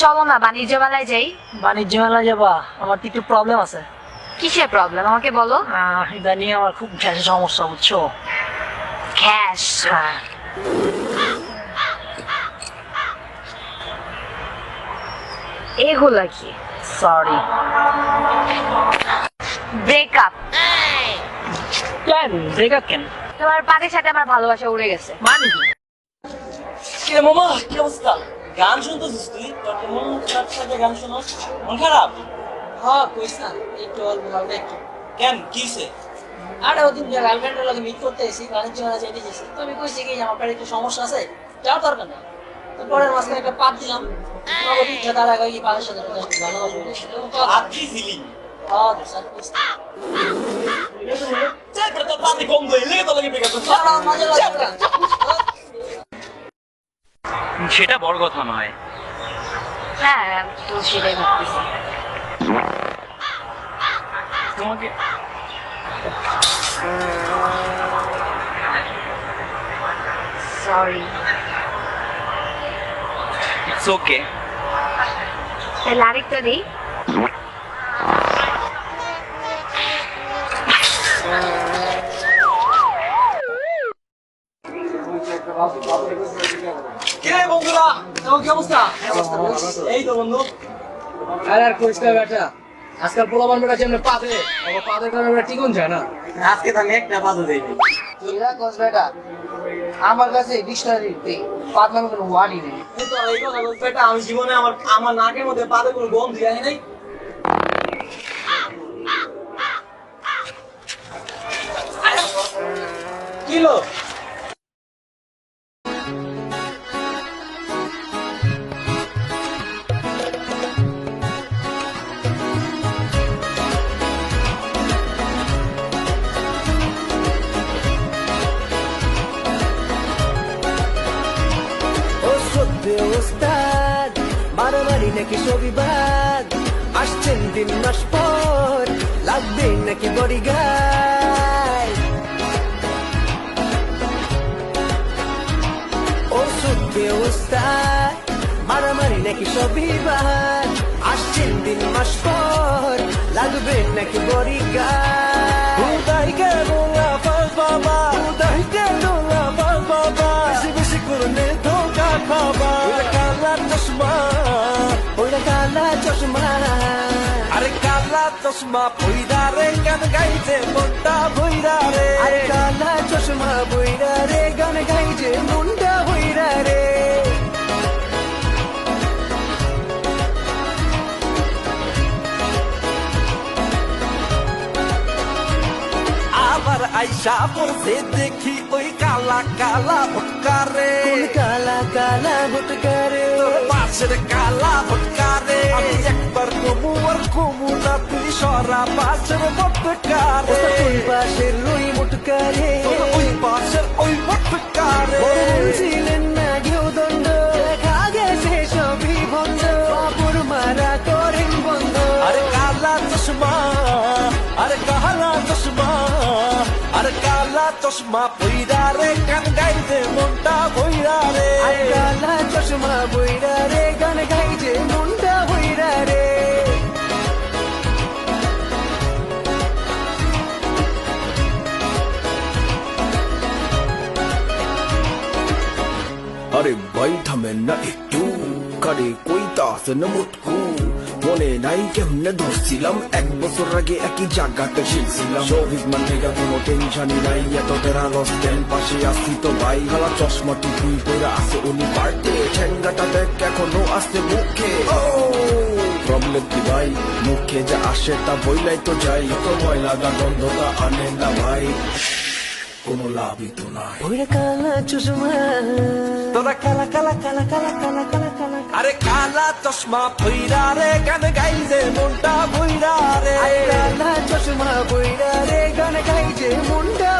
চলো না বাণিজ্য মেলায় যাই। বাণিজ্য মেলায় যাবা? আমার তো একটু প্রবলেম আছে। কিসের প্রবলেম আমাকে বলো। ইদানিং আমার খুব গ্যাসের সমস্যা, বুঝছো? গ্যাস? হ্যাঁ। এগুলা কি? সরি। ব্রেকআপ। কেন ব্রেকআপ কেন? তোমার পাদের সাথে আমার ভালোবাসা উড়ে গেছে। মানে কি? কে মামা, কি অবস্থা? গান শুনতেছিস তুই? তোর তো মন খারাপ থাকে, গান শোনাস? মন খারাপ? হ্যাঁ কইস না, একটু অল্প হালকা একটু। কেন, কি হইছে? আরে ওদিন গার্লফ্রেন্ডের লগে মিট করতে এসেছি, বাণিজ্য মেলা যাইতে গেছি। তো আমি কইছি কি আমার পেটে একটু সমস্যা আছে, যাওয়ার দরকার নেই। তো পরের মাঝখানে একটা পাত দিলাম, নগদ উঠে তার আগে এই পাতের সাথে ভালোবাসা হয়েছে। আত্রি ছিলি? হ্যাঁ তো স্যার কইস না। চাই করে তোর পাতে কম দই, লেগে তো লাগে বেকার করছিস। আমার মজা লাগবে না। সেটা বড় কথা নয়। হ্যাঁ তো সেটাই ভাবতেছি। তোমাকে সরি। It's okay. তাহলে আরেকটা দিই। কিরে বন্ধুরা, তোমার কি অবস্থা? এই তো বন্ধু। আরে আর কইস না বেটা, আজকাল পোলাপান বেটা যেমন পাদে পাদের কারণে বেটা টিকুন যায় না। আজকে তো আমি একটা বাধা দেইনি। তুইরা কস বেটা, আমার কাছে ডিকশনারি তে পাত নামে কোনো ওয়ার্ডই নেই। এই তো এই কথা বলতে এটা আমি জীবনে আমার নাকের মধ্যে পাতে কোনো গন্ধ দিয়ে নাই। কিলো ও সত্যি ওস্তাদ মারামারি নাকি সবিবাদ আসছেন 3 মাস পর লাগবে নাকি বডিগার্ড ও সত্যি ওস্তাদ মারামারি নাকি সবিবাদ আসছেন 3 মাস পর লাগবে নাকি বডিগার্ড হুদাই কেন লাফাস বাবা হুদাই কেন লাফাস বাবা বেশি বেশি করলে ধোকা খাবা ওইটা কালা চশমা ওইটা কালা চশমা আরে কালা চশমা বইরা রে গান গাইছে মনটা বইরা রে আরে কালা চশমা বইরা রে গান গাইছে মনটা বইরা রে আবার আইসা পড়ছে দেখি ওই কালা কালা ভটকারে কোন কালা কালা ভটকারে তোর পাশের কালা ভটকারে আমি একবার কমু আর কমু না তুই সরা পাশের ভটকারে ওই পাশের ওই ভটকারে ওই পাশের ওই ভটকারে ছিলেন না ঘেউ দণ্ড দেখা গেছে সবই বন্ধ বাবুর মারা করেন বন্ধ আরে কালা চশমা আরে কালা চশমা আরে কালা চশমা বইরা রে গান গাইতে মনটা বইরা রে আরে কালা চশমা বইরা রে গান গাইতে মনটা বইরা রে আরে ভাই থামেন না একটু, কারে কইতাছে না মুটকু, মনে নাই কেমনে ধরছিলাম 1 বছর আগে একই জায়গাতে শিখছিলাম। শহীদ মানে কোনো টেনশনই নাই, এত তেরা লস্টেন পাশে আসি তো ভাই। খালা চশমা টুপি পরে আছে উনি পার্টে, ঠেঙ্গাটা দেখ এখনো আছে মুখে। প্রবলেম কি ভাই, মুখে যা আসে তা বইলাই তো যাই, তো ময়লা গা গন্ধটা আনে না ভাই, কোনো লাভই তো নাই। ওইটা কালা চশমা তোরা কালা কালা কালা কালা কালা কালা কালা আরে কালা চশমা বইরা রে গান গাইছে মনটা বইরা রে কালা চশমা বইরা রে গান গাইছে মনটা